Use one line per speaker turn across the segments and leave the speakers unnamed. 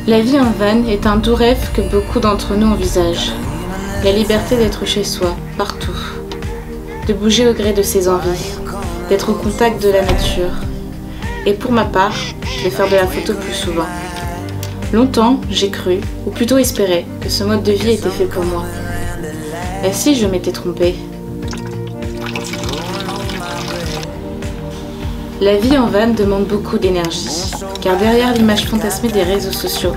La vie en van est un doux rêve que beaucoup d'entre nous envisagent. La liberté d'être chez soi, partout. De bouger au gré de ses envies, d'être au contact de la nature. Et pour ma part, de faire de la photo plus souvent. Longtemps, j'ai cru, ou plutôt espéré, que ce mode de vie était fait pour moi. Et si je m'étais trompée? La vie en van demande beaucoup d'énergie, car derrière l'image fantasmée des réseaux sociaux,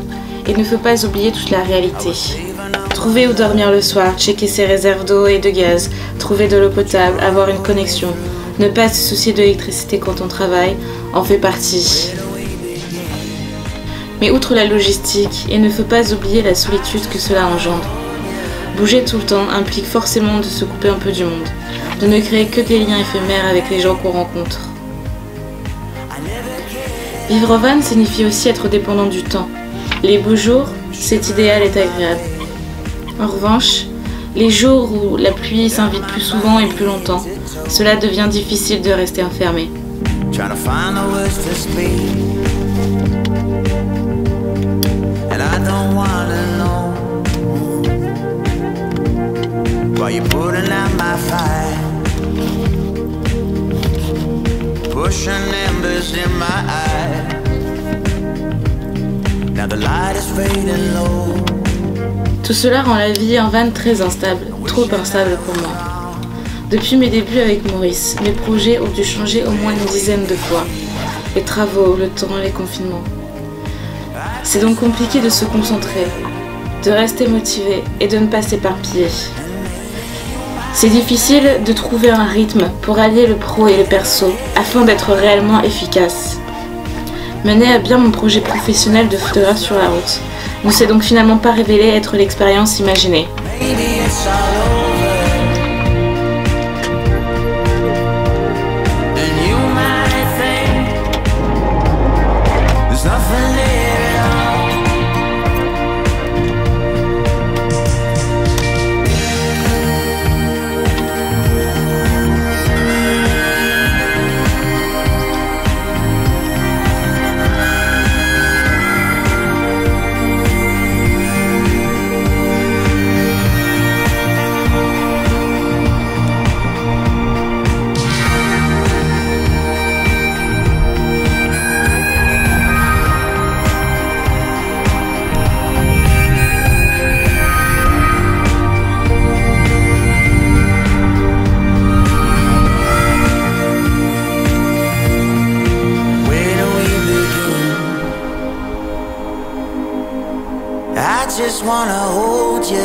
il ne faut pas oublier toute la réalité. Trouver où dormir le soir, checker ses réserves d'eau et de gaz, trouver de l'eau potable, avoir une connexion, ne pas se soucier de l'électricité quand on travaille, en fait partie. Mais outre la logistique, il ne faut pas oublier la solitude que cela engendre. Bouger tout le temps implique forcément de se couper un peu du monde, de ne créer que des liens éphémères avec les gens qu'on rencontre. Vivre en van signifie aussi être dépendant du temps. Les beaux jours, c'est idéal et agréable. En revanche, les jours où la pluie s'invite plus souvent et plus longtemps, cela devient difficile de rester enfermé. Tout cela rend la vie en van très instable, trop instable pour moi. Depuis mes débuts avec Maurice, mes projets ont dû changer au moins une dizaine de fois. Les travaux, le temps, les confinements. C'est donc compliqué de se concentrer, de rester motivé et de ne pas s'éparpiller. C'est difficile de trouver un rythme pour allier le pro et le perso afin d'être réellement efficace. Mener à bien mon projet professionnel de photographe sur la route ne s'est donc finalement pas révélé être l'expérience imaginée.
Just wanna hold you,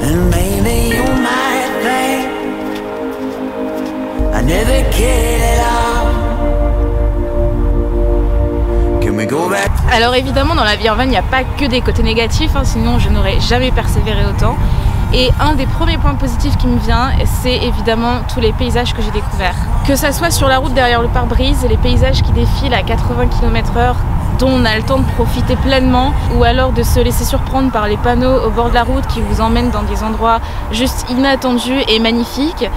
and maybe you might think I never cared at all. Can we go back?
Alors évidemment, dans la vie en van, il n'y a pas que des côtés négatifs, sinon je n'aurais jamais persévéré autant. Et un des premiers points positifs qui me vient, c'est évidemment tous les paysages que j'ai découverts. Que ça soit sur la route derrière le pare-brise, les paysages qui défilent à 80 km/h, dont on a le temps de profiter pleinement, ou alors de se laisser surprendre par les panneaux au bord de la route qui vous emmènent dans des endroits juste inattendus et magnifiques.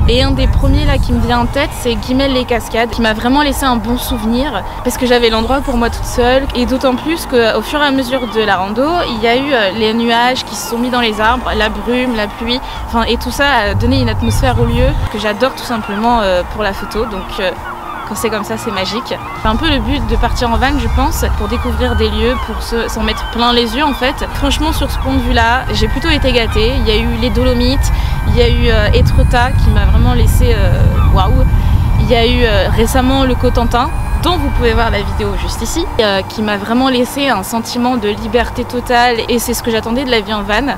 Et un des premiers là qui me vient en tête, c'est Guimel-les-Cascades, qui m'a vraiment laissé un bon souvenir parce que j'avais l'endroit pour moi toute seule, et d'autant plus qu'au fur et à mesure de la rando, il y a eu les nuages qui se sont mis dans les arbres, la brume, la pluie, et tout ça a donné une atmosphère au lieu que j'adore tout simplement pour la photo. Donc quand c'est comme ça, c'est magique. C'est un peu le but de partir en van, je pense, pour découvrir des lieux, pour s'en mettre plein les yeux en fait. Franchement, sur ce point de vue-là, j'ai plutôt été gâtée. Il y a eu les Dolomites, il y a eu Étretat qui m'a vraiment laissé waouh. Il y a eu récemment le Cotentin, dont vous pouvez voir la vidéo juste ici, qui m'a vraiment laissé un sentiment de liberté totale, et c'est ce que j'attendais de la vie en van.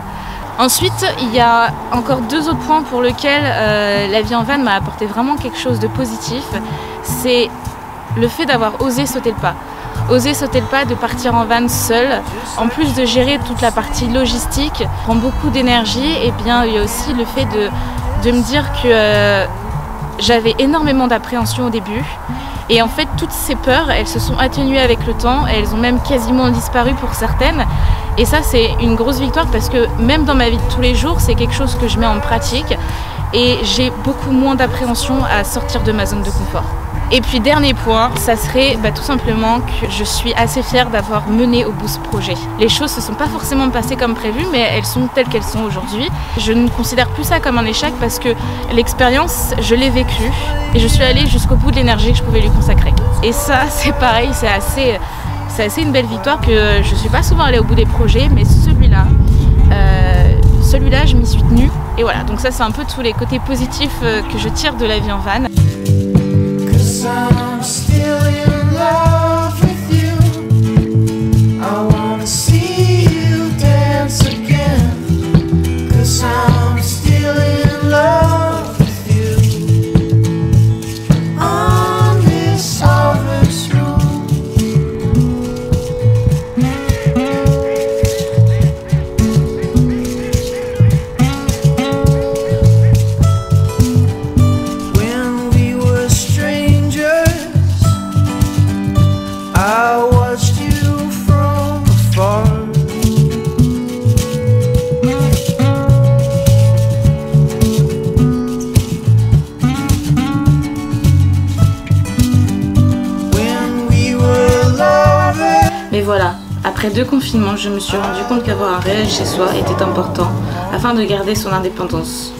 Ensuite, il y a encore deux autres points pour lesquels la vie en van m'a apporté vraiment quelque chose de positif. C'est le fait d'avoir osé sauter le pas. Oser sauter le pas de partir en van seul, en plus de gérer toute la partie logistique, prend beaucoup d'énergie. Et bien il y a aussi le fait de me dire que j'avais énormément d'appréhension au début. Et en fait, toutes ces peurs, elles se sont atténuées avec le temps, et elles ont même quasiment disparu pour certaines. Et ça, c'est une grosse victoire parce que même dans ma vie de tous les jours, c'est quelque chose que je mets en pratique, et j'ai beaucoup moins d'appréhension à sortir de ma zone de confort. Et puis dernier point, ça serait tout simplement que je suis assez fière d'avoir mené au bout ce projet. Les choses se sont pas forcément passées comme prévu, mais elles sont telles qu'elles sont aujourd'hui. Je ne considère plus ça comme un échec parce que l'expérience, je l'ai vécue et je suis allée jusqu'au bout de l'énergie que je pouvais lui consacrer. Et ça, c'est pareil, c'est assez une belle victoire que je suis pas souvent allée au bout des projets, mais celui-là, je m'y suis tenue. Et voilà, donc ça c'est un peu tous les côtés positifs que je tire de la vie en van.
I'm still in love with you. I wanna see you dance again. 'Cause I'm still in love with you. On this harvest room. When we were strangers, I watched you from afar. When we were lovers.
Mais voilà, après 2 confinements, je me suis rendu compte qu'avoir un réel chez soi était important afin de garder son indépendance.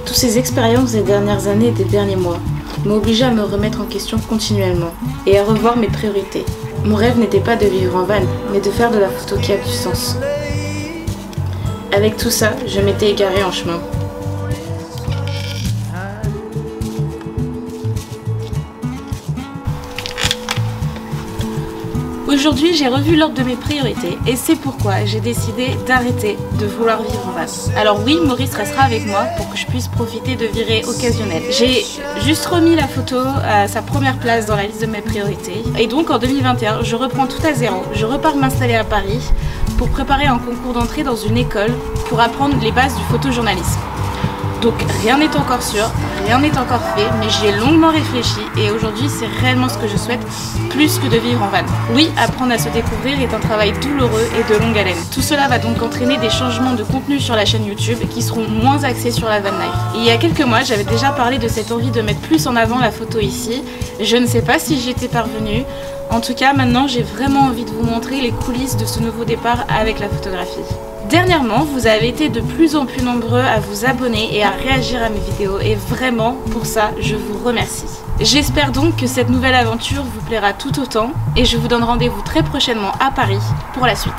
Toutes ces expériences des dernières années et des derniers mois m'ont obligé à me remettre en question continuellement et à revoir mes priorités. Mon rêve n'était pas de vivre en van, mais de faire de la photo qui a du sens. Avec tout ça, je m'étais égarée en chemin. Aujourd'hui, j'ai revu l'ordre de mes priorités et c'est pourquoi j'ai décidé d'arrêter de vouloir vivre en van. Alors oui, Maurice restera avec moi pour que je puisse profiter de virées occasionnelles. J'ai juste remis la photo à sa première place dans la liste de mes priorités. Et donc en 2021, je reprends tout à zéro. Je repars m'installer à Paris pour préparer un concours d'entrée dans une école pour apprendre les bases du photojournalisme. Donc rien n'est encore sûr, rien n'est encore fait, mais j'y ai longuement réfléchi et aujourd'hui c'est réellement ce que je souhaite, plus que de vivre en van. Oui, apprendre à se découvrir est un travail douloureux et de longue haleine. Tout cela va donc entraîner des changements de contenu sur la chaîne YouTube qui seront moins axés sur la van life. Et il y a quelques mois, j'avais déjà parlé de cette envie de mettre plus en avant la photo ici. Je ne sais pas si j'y étais parvenue. En tout cas, maintenant j'ai vraiment envie de vous montrer les coulisses de ce nouveau départ avec la photographie. Dernièrement, vous avez été de plus en plus nombreux à vous abonner et à réagir à mes vidéos et vraiment, pour ça, je vous remercie. J'espère donc que cette nouvelle aventure vous plaira tout autant et je vous donne rendez-vous très prochainement à Paris pour la suite.